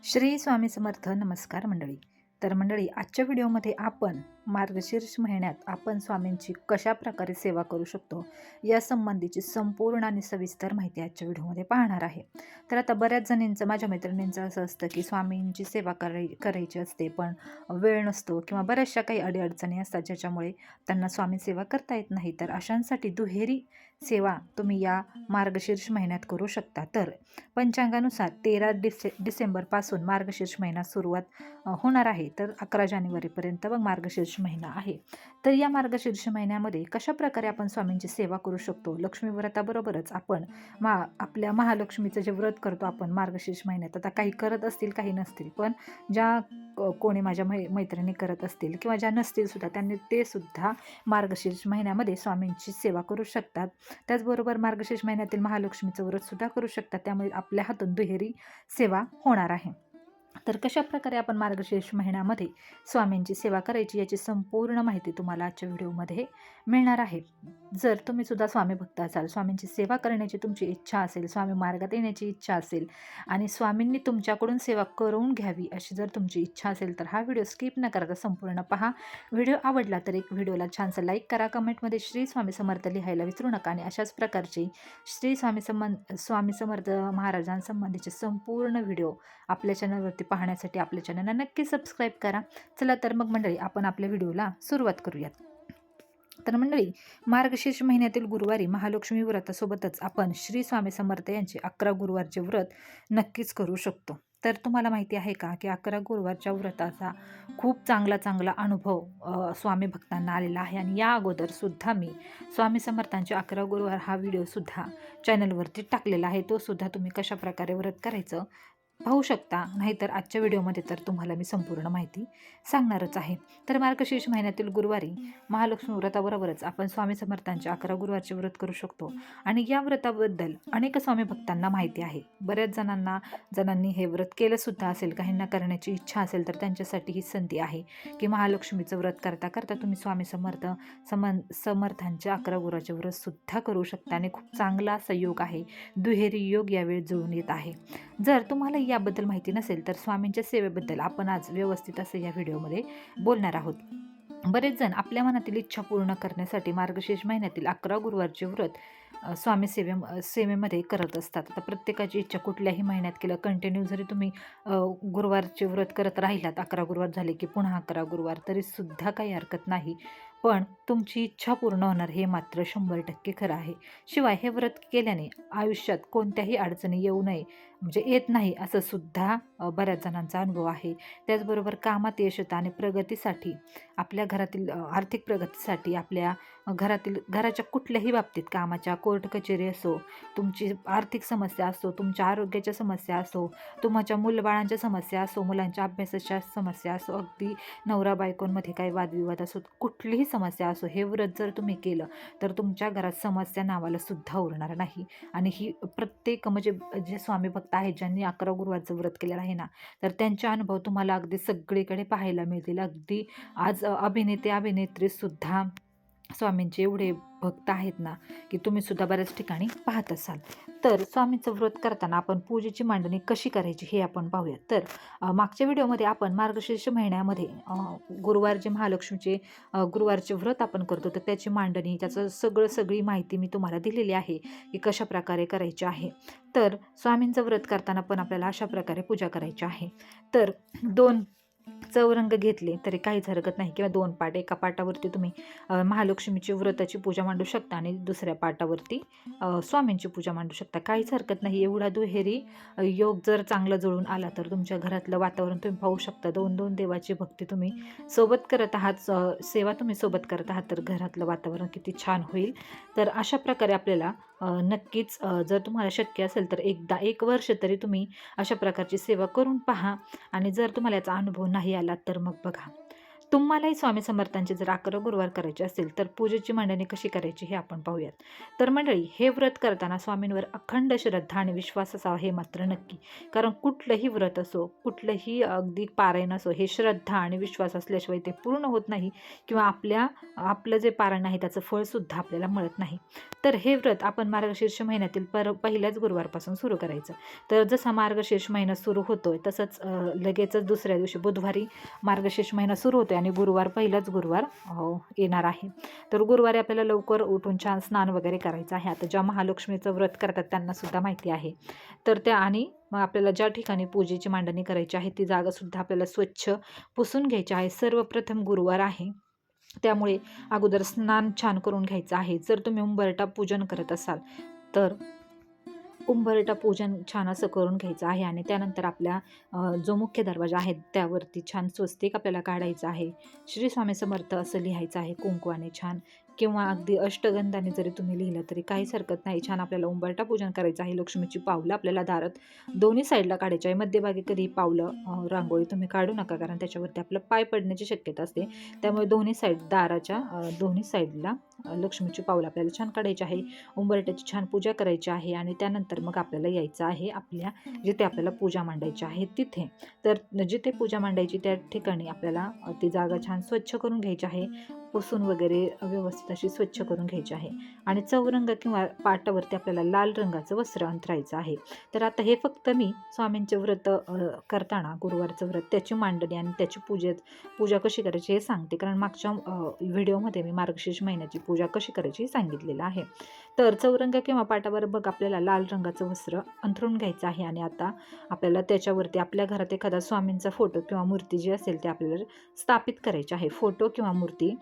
श्री स्वामी समर्थ. नमस्कार मंडळी. तर मंडळी, आजच्या व्हिडिओमध्ये आपण मार्गशीर्ष महिन्यात आपण स्वामींची कशा प्रकारे सेवा करू शकतो या संबंधीची संपूर्ण आणि सविस्तर माहिती आजच्या व्हिडिओमध्ये पाहणार आहे. तर आता बऱ्याच जणींचं, माझ्या मैत्रिणींचं असं असतं की स्वामींची सेवा करायची असते पण वेळ नसतो किंवा बऱ्याचशा काही अडीअडचणी असतात ज्याच्यामुळे त्यांना स्वामी सेवा करता येत नाही. तर अशांसाठी दुहेरी सेवा तुम्ही या मार्गशीर्ष महिन्यात करू शकता. तर पंचांगानुसार 13 डिसेंबरपासून मार्गशीर्ष महिना सुरुवात होणार आहे. तर 11 जानेवारीपर्यंत मग मार्गशीर्ष महिना आहे. तर या मार्गशीर्ष महिन्यामध्ये कशा प्रकारे आपण स्वामींची सेवा करू शकतो? लक्ष्मी व्रताबरोबरच आपण आपल्या महालक्ष्मीचं जे व्रत करतो आपण मार्गशीर्ष महिन्यात, आता काही करत असतील काही नसतील, पण ज्या कोणी माझ्या मैत्रिणी करत असतील किंवा ज्या नसतील सुद्धा, त्यांनी ते सुद्धा मार्गशीर्ष महिन्यामध्ये स्वामींची सेवा करू शकतात. त्याचबरोबर मार्गशीर्ष महिन्यातील महालक्ष्मीचं व्रत सुद्धा करू शकतात. त्यामुळे आपल्या हातून दुहेरी सेवा होणार आहे. तर कशा प्रकारे आपण मार्गशीर्ष महिन्यामध्ये स्वामींची सेवा करायची याची संपूर्ण माहिती तुम्हाला आजच्या व्हिडिओमध्ये मिळणार आहे. जर तुम्ही सुद्धा स्वामी भक्त असाल, स्वामींची सेवा करण्याची तुमची इच्छा असेल, स्वामी मार्गात येण्याची इच्छा असेल आणि स्वामींनी तुमच्याकडून सेवा करून घ्यावी अशी जर तुमची इच्छा असेल, तर हा व्हिडिओ स्किप न करता संपूर्ण पहा. व्हिडिओ आवडला तर एक व्हिडिओला छानसं लाईक करा, कमेंटमध्ये श्री स्वामी समर्थ लिहायला विसरू नका आणि अशाच प्रकारची श्री स्वामी समर्थ महाराजांसंबंधीचे संपूर्ण व्हिडिओ आपल्या चॅनलवरती पाहण्यासाठी आपल्या चॅनलला नक्की सबस्क्राईब करा. चला तर मग मंडळी, आपण आपल्या व्हिडिओला सुरुवात करूयात. तर मंडळी, मार्गशीर्ष महिन्यातील गुरुवारी महालक्ष्मी व्रतासोबतच आपण श्री स्वामी समर्थ यांचे 11 गुरुवारचे व्रत नक्कीच करू शकतो. तर तुम्हाला माहिती आहे का की 11 गुरुवारच्या व्रताचा खूप चांगला अनुभव स्वामी भक्तांना आलेला आहे. आणि या अगोदर सुद्धा मी स्वामी समर्थांचे 11 गुरुवार हा व्हिडिओसुद्धा चॅनलवरती टाकलेला आहे. तो सुद्धा तुम्ही कशा प्रकारे व्रत करायचं पाहू शकता. नाहीतर आजच्या व्हिडिओमध्ये तर तुम्हाला मी संपूर्ण माहिती सांगणारच आहे. तर मार्गशीर्ष महिन्यातील गुरुवारी महालक्ष्मी व्रताबरोबरच आपण स्वामी समर्थांचे 11 गुरुवारचे व्रत करू शकतो. आणि या व्रताबद्दल अनेक स्वामी भक्तांना माहिती आहे. बऱ्याच जणांनी हे व्रत केलं सुद्धा असेल, काहींना करण्याची इच्छा असेल, तर त्यांच्यासाठी ही संधी आहे की महालक्ष्मीचं व्रत करता करता तुम्ही स्वामी समर्थांचे 11 गुरुवारचे व्रत सुद्धा करू शकता. आणि खूप चांगला संयोग आहे, दुहेरी योग यावेळी जुळून येत आहे. जर तुम्हाला याबद्दल माहिती नसेल तर स्वामींच्या सेवेबद्दल आपण आज व्यवस्थित असं या व्हिडिओमध्ये बोलणार आहोत. बरेच जण आपल्या मनातील इच्छा पूर्ण करण्यासाठी मार्गशीर्ष महिन्यातील 11 गुरुवारचे व्रत स्वामी सेवेमध्ये करत असतात. आता प्रत्येकाची इच्छा कुठल्याही महिन्यात केलं, कंटिन्यू जरी तुम्ही गुरुवारचे व्रत करत राहिलात, 11 गुरुवार झाले की पुन्हा 11 गुरुवार, तरीसुद्धा काही हरकत नाही. पण तुमची इच्छा पूर्ण होणार हे मात्र 100% खरं आहे. शिवाय हे व्रत केल्याने आयुष्यात कोणत्याही अडचणी येऊ नये, म्हणजे येत नाही असं सुद्धा बऱ्याच जणांचा अनुभव आहे. त्याचबरोबर कामात यश येतं आणि प्रगतीसाठी, आपल्या घरातील आर्थिक प्रगतीसाठी, आपल्या घराच्या कुठल्याही बाबतीत, कामाच्या, कोर्ट कचेरी असो, तुमची आर्थिक समस्या असो, तुमच्या आरोग्याच्या समस्या असो, तुमच्या मुलबाळांच्या समस्या असो, मुलांच्या अभ्यासाच्या समस्या असो, अगदी नवरा बायकोंमध्ये काही वादविवाद असो, कुठलीही समस्या असो, हे व्रत जर तुम्ही केलं तर तुमच्या घरात समस्या नावाला सुद्धा उरणार नाही. आणि ही प्रत्येक, म्हणजे जे स्वामी भक्त आहेत ज्यांनी 11 गुरुवारचं व्रत केलेलं आहे ना, तर त्यांचे अनुभव तुम्हाला अगदी सगळीकडे पाहायला मिळतील. अगदी आज अभिनेत्री सुद्धा स्वामींचे एवढे भक्त आहेत ना की तुम्ही सुद्धा बऱ्याच ठिकाणी पाहत असाल. तर स्वामींचं व्रत करताना आपण पूजेची मांडणी कशी करायची हे आपण पाहूयात. तर मागच्या व्हिडिओमध्ये आपण मार्गशीर्ष महिन्यामध्ये गुरुवार जे महालक्ष्मीचे गुरुवारचे व्रत आपण करतो, तर त्याची मांडणी, त्याचं सगळी माहिती मी तुम्हाला दिलेली आहे की कशा प्रकारे करायची आहे. तर स्वामींचं व्रत करताना पण आपल्याला अशा प्रकारे पूजा करायची आहे. तर 2 चौरंग घेतले तरी काहीच हरकत नाही, किंवा 2 पाट, एका पाटावरती तुम्ही महालक्ष्मीची व्रताची पूजा मांडू शकता आणि दुसऱ्या पाटावरती स्वामींची पूजा मांडू शकता. काहीच हरकत नाही. एवढा दुहेरी योग जर चांगला जुळून आला तर तुमच्या घरातलं वातावरण तुम्ही पाहू शकता. 2 देवाची भक्ती तुम्ही सोबत करत आहात, सेवा तुम्ही सोबत करत आहात, तर घरातलं वातावरण किती छान होईल. तर अशा प्रकारे आपल्याला नक्कीच, जर तुम्हाला शक्य असेल तर एकदा 1 वर्ष तरी तुम्ही अशा प्रकारची सेवा करून पहा. आणि जर तुम्हाला याचा अनुभव नाही आला तर मग बघा, तुम्हालाही स्वामी समर्थांचे जर 11 गुरुवार करायचे असेल तर पूजेची मांडणी कशी करायची हे आपण पाहूयात. तर मंडळी, हे व्रत करताना स्वामींवर अखंड श्रद्धा आणि विश्वास असावा हे मात्र नक्की. कारण कुठलंही व्रत असो, कुठलंही अगदी पारायण असो, हे श्रद्धा आणि विश्वास असल्याशिवाय ते पूर्ण होत नाही, किंवा आपलं जे पारायण आहे त्याचं फळसुद्धा आपल्याला मिळत नाही. तर हे व्रत आपण मार्गशीर्ष महिन्यातील पहिल्याच गुरुवारपासून सुरू करायचं. तर जसा मार्गशीर्ष महिना सुरू होतोय तसंच लगेचच दुसऱ्या दिवशी बुधवारी मार्गशीर्ष महिना सुरू होतोय आणि गुरुवार पहिलाच गुरुवार येणार आहे. तर गुरुवारी आपल्याला लवकर उठून छान स्नान वगैरे करायचं आहे. आता ज्या महालक्ष्मीचं व्रत करतात त्यांना सुद्धा माहिती आहे. तर त्या आणि मग आपल्याला ज्या ठिकाणी पूजेची मांडणी करायची आहे ती जागासुद्धा आपल्याला स्वच्छ पुसून घ्यायची आहे. सर्वप्रथम गुरुवार आहे, त्यामुळे अगोदर स्नान छान करून घ्यायचं आहे. जर तुम्ही उंबरठा पूजन करत असाल तर उंबरठा पूजन छान असं करून घ्यायचं आहे आणि त्यानंतर आपल्या जो मुख्य दरवाजा आहे त्यावरती छान स्वस्तिक आपल्याला काढायचं आहे. श्री स्वामी समर्थ असं लिहायचं आहे कुंकवाने छान, किंवा अगदी अष्टगंधाने जरी तुम्ही लिहिलं तरी काहीच हरकत नाही. छान आपल्याला उंबरठा पूजन करायचं आहे. लक्ष्मीची पावलं आपल्याला दारात दोन्ही साईडला काढायची आहे. मध्यभागी कधी पावलं रांगोळी तुम्ही काढू नका, कारण त्याच्यावरती आपलं पाय पडण्याची शक्यता असते. त्यामुळे दोन्ही साईड दाराच्या दोन्ही साईडला लक्ष्मीची पावलं आपल्याला छान काढायची आहे. उंबरठ्याची छान पूजा करायची आहे आणि त्यानंतर मग आपल्याला यायचं आहे आपल्या जिथे आपल्याला पूजा मांडायची आहे तिथे. तर जिथे पूजा मांडायची त्या ठिकाणी आपल्याला ती जागा छान स्वच्छ करून घ्यायची आहे. पुसून वगैरे व्यवस्थित अशी स्वच्छ करून घ्यायची आहे आणि चौरंग किंवा पाटावरती आपल्याला लाल रंगाचं वस्त्र अंथरायचं आहे. तर आता हे फक्त मी स्वामींचे व्रत करताना गुरुवारचं व्रत त्याची मांडणी आणि त्याची पूजा कशी करायची हे सांगते, कारण मागच्या व्हिडिओमध्ये मी मार्गशीर्ष महिन्याची पूजा कशी करायची हे सांगितलेलं आहे. तर चौरंग किंवा पाटावर बघ आपल्याला लाल रंगाचं वस्त्र अंथरून घ्यायचं आहे आणि आता आपल्याला त्याच्यावरती आपल्या घरात एखादा स्वामींचा फोटो किंवा मूर्ती जी असेल ते आपल्याला स्थापित करायची आहे. फोटो किंवा मूर्ती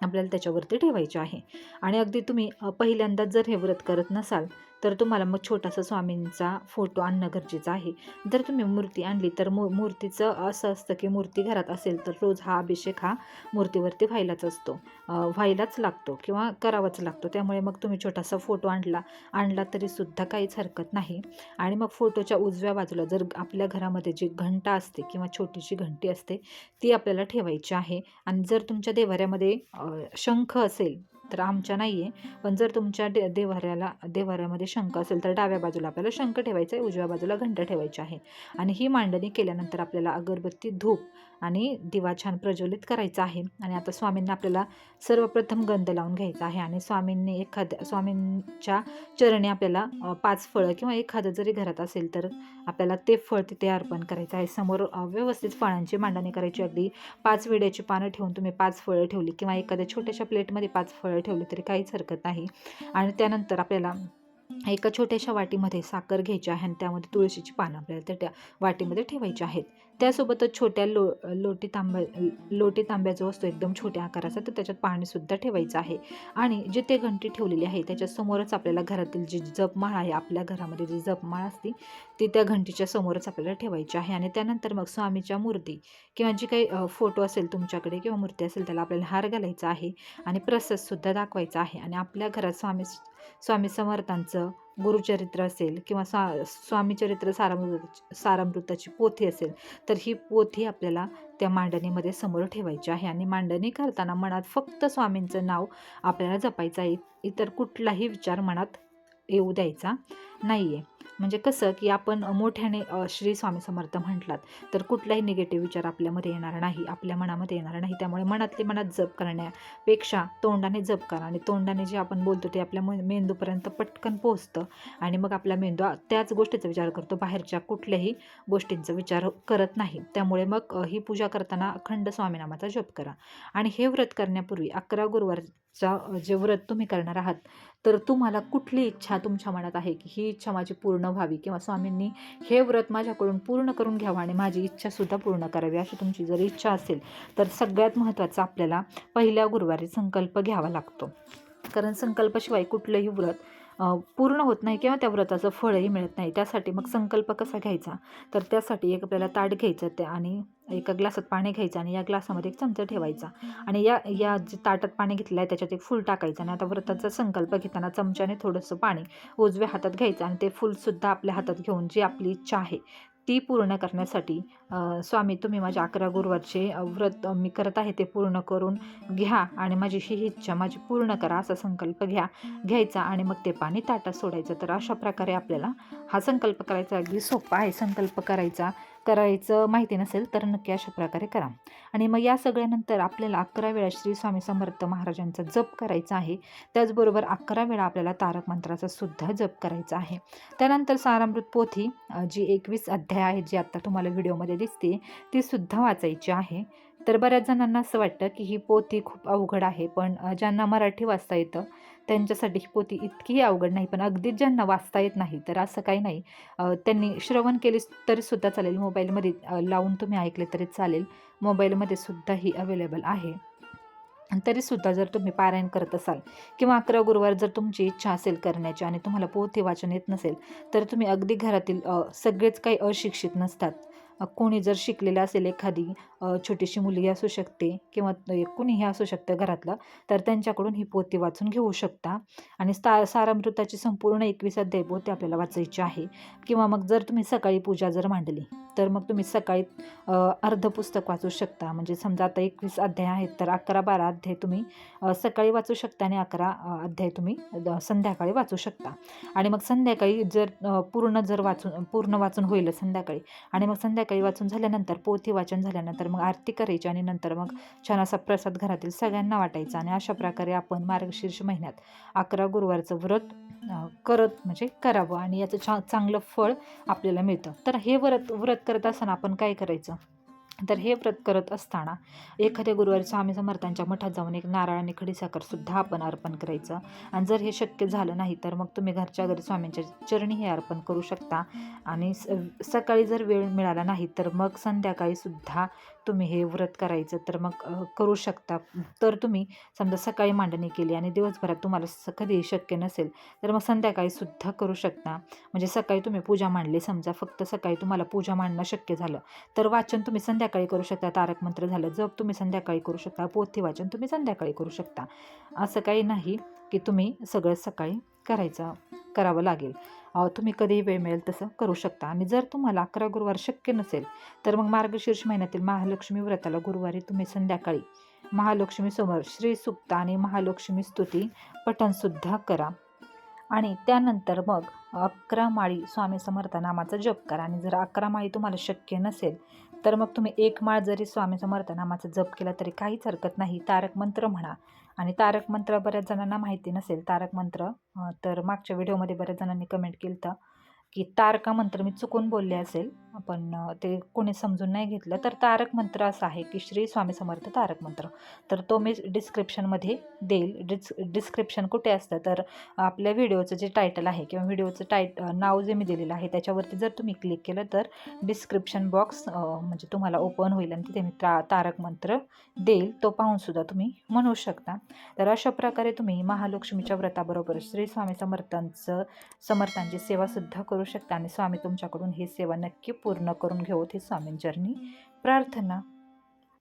आपल्याला त्याच्यावरती ठेवायची आहे. आणि अगदी तुम्ही पहिल्यांदाच जर हे व्रत करत नसाल तर तुम्हाला मग छोटासा स्वामींचा फोटो आणणं गरजेचं आहे. जर तुम्ही मूर्ती आणली तर मूर्तीचं असं असतं की मूर्ती घरात असेल तर रोज हा अभिषेक हा मूर्तीवरती व्हायलाच लागतो किंवा करावाच लागतो. त्यामुळे मग तुम्ही छोटासा फोटो आणला तरीसुद्धा काहीच हरकत नाही. आणि मग फोटोच्या उजव्या बाजूला जर आपल्या घरामध्ये जी घंटा असते किंवा छोटीशी घंटी असते ती आपल्याला ठेवायची आहे. आणि जर तुमच्या देव्हाऱ्यामध्ये शंख असेल तर, आमच्या नाही आहे, पण जर तुमच्या देव्हाऱ्यामध्ये शंख असेल तर डाव्या बाजूला आपल्याला शंख ठेवायचा आहे, उजव्या बाजूला घंटा ठेवायची आहे. आणि ही मांडणी केल्यानंतर आपल्याला अगरबत्ती, धूप आणि दिवा छान प्रज्वलित करायचा आहे. आणि आता स्वामींना आपल्याला सर्वप्रथम गंध लावून घ्यायचा आहे आणि स्वामींच्या चरणी आपल्याला 5 फळं किंवा एखादं जरी घरात असेल तर आपल्याला ते फळ तिथे अर्पण करायचं आहे. समोर व्यवस्थित फळांची मांडणी करायची. अगदी 5 विड्याची पानं ठेवून तुम्ही 5 फळं ठेवली किंवा एखाद्या छोट्याशा प्लेटमध्ये 5 फळं ठेवली तरी काहीच हरकत नाही. आणि त्यानंतर आपल्याला एका छोट्याशा वाटीमध्ये साखर घ्यायची आहे आणि त्यामध्ये तुळशीची पानं आपल्याला त्या वाटीमध्ये ठेवायची आहेत. त्यासोबतच छोट्या लोटी तांब्या जो असतो एकदम छोट्या आकाराचा, तर त्याच्यात पाणीसुद्धा ठेवायचं आहे. आणि जिथे घंटी ठेवलेली आहे त्याच्यासमोरच आपल्याला घरातील जी जपमाळ आहे, आपल्या घरामध्ये जी जपमाळ असते ती त्या घंटीच्या समोरच आपल्याला ठेवायची आहे. आणि त्यानंतर मग स्वामीच्या मूर्ती किंवा जी काही फोटो असेल तुमच्याकडे किंवा मूर्ती असेल त्याला आपल्याला हार घालायचा आहे आणि प्रसादसुद्धा दाखवायचा आहे. आणि आपल्या घरात स्वामी समर्थांचं गुरुचरित्र असेल किंवा स्वामी चरित्र सारामृताची पोथी असेल तर ही पोथी आपल्याला त्या मांडणीमध्ये समोर ठेवायची आहे. आणि मांडणी करताना मनात फक्त स्वामींचं नाव आपल्याला जपायचं आहे. इतर कुठलाही विचार मनात येऊ द्यायचा नाही आहे. म्हणजे कसं की आपण मोठ्याने श्री स्वामी समर्थ म्हटलात तर कुठलाही निगेटिव्ह विचार आपल्यामध्ये येणार नाही, आपल्या मनामध्ये येणार नाही. त्यामुळे मनातली मनात जप करण्यापेक्षा तोंडाने जप करा आणि तोंडाने जे आपण बोलतो ते आपल्या मेंदूपर्यंत पटकन पोहोचतं आणि मग आपला मेंदू त्याच गोष्टीचा विचार करतो, बाहेरच्या कुठल्याही गोष्टींचा विचार करत नाही. त्यामुळे मग ही पूजा करताना अखंड स्वामीनामाचा जप करा. आणि हे व्रत करण्यापूर्वी 11 गुरुवारचा जे व्रत तुम्ही करणार आहात तर तुम्हाला कुठली इच्छा तुमच्या मनात आहे की ही इच्छा माझी पूर्ण व्हावी किंवा स्वामींनी हे व्रत माझ्याकडून पूर्ण करून घ्यावं आणि माझी इच्छासुद्धा पूर्ण करावी, अशी तुमची जर इच्छा असेल तर सगळ्यात महत्त्वाचं आपल्याला पहिल्या गुरुवारी संकल्प घ्यावा लागतो. कारण संकल्पाशिवाय कुठलंही व्रत पूर्ण होत नाही किंवा त्या व्रताचं फळही मिळत नाही. त्यासाठी मग संकल्प कसा घ्यायचा तर त्यासाठी एक आपल्याला ताट घ्यायचं आणि एका ग्लासात पाणी घ्यायचं आणि या ग्लासामध्ये एक चमचा ठेवायचा आणि या जे ताटात पाणी घेतलं आहे त्याच्यात एक फूल टाकायचं. आणि आता व्रताचा संकल्प घेताना चमच्याने थोडंसं पाणी उजव्या हातात घ्यायचं आणि ते फूलसुद्धा आपल्या हातात घेऊन जी आपली इच्छा आहे ती पूर्ण करण्यासाठी स्वामी तुम्ही माझ्या 11 गुरुवारचे व्रत मी करत आहे ते पूर्ण करून घ्या आणि माझी ही इच्छा माझी पूर्ण करा, असा संकल्प घ्यायचा आणि मग ते पाणी ताटात सोडायचं. तर अशा प्रकारे आपल्याला हा संकल्प करायचा. अगदी सोपा आहे संकल्प करायचा. करायचं माहिती नसेल तर नक्की अशा प्रकारे करा. आणि मग या सगळ्यानंतर आपल्याला 11 वेळा श्री स्वामी समर्थ महाराजांचा जप करायचा आहे. त्याचबरोबर 11 वेळा आपल्याला तारक मंत्राचा सुद्धा जप करायचा आहे. त्यानंतर सारामृत पोथी जी 21 अध्याय आहे, जी आत्ता तुम्हाला व्हिडिओमध्ये दिसते, ती सुद्धा वाचायची आहे. तर बऱ्याच जणांना असं वाटतं की ही पोथी खूप अवघड आहे, पण ज्यांना मराठी वाचता येतं त्यांच्यासाठी ही पोथी इतकीही अवघड नाही. पण अगदीच ज्यांना वाचता येत नाही तर असं काही नाही, त्यांनी श्रवण केले तरीसुद्धा चालेल, मोबाईलमध्ये लावून तुम्ही ऐकले तरी चालेल, मोबाईलमध्ये सुद्धा ही अवेलेबल आहे. तरीसुद्धा जर तुम्ही पारायण करत असाल किंवा 11 गुरुवार जर तुमची इच्छा असेल करण्याची आणि तुम्हाला पोथी वाचन येत नसेल, तर तुम्ही अगदी घरातील सगळेच काही अशिक्षित नसतात. कोणी जर शिकलेलं असेल, एखादी छोटीशी मुलगी असू शकते किंवा कुणीही असू शकतं घरातलं, तर त्यांच्याकडून ही पोथी वाचून घेऊ शकता. आणि सारामृताची संपूर्ण 21 अध्याय पोथी आपल्याला वाचायची आहे. किंवा मग जर तुम्ही सकाळी पूजा जर मांडली तर मग तुम्ही सकाळी अर्ध पुस्तक वाचू शकता. म्हणजे समजा आता 21 अध्याय आहेत तर 11-12 अध्याय तुम्ही सकाळी वाचू शकता आणि 11 अध्याय तुम्ही संध्याकाळी वाचू शकता. आणि मग संध्याकाळी जर पूर्ण वाचून होईल संध्याकाळी, आणि मग संध्याकाळी वाचून झाल्यानंतर पोथी वाचन झाल्यानंतर मग आरती करायची आणि नंतर मग छान असा प्रसाद घरातील सगळ्यांना वाटायचा. आणि अशा प्रकारे आपण मार्गशीर्ष महिन्यात 11 गुरुवारचं व्रत करावं आणि याचं चांगलं फळ आपल्याला मिळतं. तर हे व्रत करत असताना आपण काय करायचं, तर हे व्रत करत असताना एखाद्या गुरुवारी स्वामी समर्थांच्या मठात जाऊन एक नारळ आणि खडीसाखर सुद्धा आपण अर्पण करायचं. आणि जर हे शक्य झालं नाही तर मग तुम्ही घरच्या घरी स्वामींच्या चरणी हे अर्पण करू शकता. आणि सकाळी जर वेळ मिळाला नाही तर मग संध्याकाळी सुद्धा तुम्ही हे व्रत करायचं तर मग करू शकता. तर तुम्ही समजा सकाळी मांडणी केली आणि दिवसभरात तुम्हाला कधीही शक्य नसेल तर मग संध्याकाळी सुद्धा करू शकता. म्हणजे सकाळी तुम्ही पूजा मांडली, समजा फक्त सकाळी तुम्हाला पूजा मांडणं शक्य झालं तर वाचन तुम्ही संध्याकाळी करू शकता. तारक मंत्र झालं, जप तुम्ही संध्याकाळी करू शकता, पोथी वाचन तुम्ही संध्याकाळी करू शकता. असं काही नाही की तुम्ही सगळं सकाळी करावं लागेल. तुम्ही कधीही वेळ मिळेल तसं करू शकता. आणि जर तुम्हाला 11 गुरुवार शक्य नसेल तर मग मार्गशीर्ष महिन्यातील महालक्ष्मी व्रताला गुरुवारी तुम्ही संध्याकाळी महालक्ष्मी समोर श्री सुक्त आणि महालक्ष्मी स्तुती पठणसुद्धा करा. आणि त्यानंतर मग 11 माळी स्वामी समर्थ नामाचा जप करा. आणि जर 11 माळी तुम्हाला शक्य नसेल तर मग तुम्ही 1 माळ जरी स्वामी समर्थ नामाचा जप केला तरी काहीच हरकत नाही. तारक मंत्र म्हणा. आणि तारक मंत्र बऱ्याच जणांना माहिती नसेल, तारक मंत्र तर मागच्या व्हिडिओमध्ये बऱ्याच जणांनी कमेंट केलं होतं की तारका मंत्र मी चुकून बोलले असेल, पण ते कोणी समजून नाही घेतलं. तर तारक मंत्र असं आहे की श्री स्वामी समर्थ तारक मंत्र, तर तो मी डिस्क्रिप्शनमध्ये देईल. डिस्क्रिप्शन कुठे असतं तर आपल्या व्हिडिओचं जे टायटल आहे किंवा व्हिडिओचं नाव जे मी दिलेलं आहे त्याच्यावरती जर तुम्ही क्लिक केलं तर डिस्क्रिप्शन बॉक्स म्हणजे तुम्हाला ओपन होईल आणि तिथे मी तारक मंत्र देईल, तो पाहूनसुद्धा तुम्ही म्हणू शकता. तर अशा प्रकारे तुम्ही महालक्ष्मीच्या व्रताबरोबर श्री स्वामी समर्थांची सेवासुद्धा करू शकता. आणि स्वामी तुमच्याकडून ही सेवा नक्की पूर्ण करून घेऊत ही स्वामींचरणी प्रार्थना.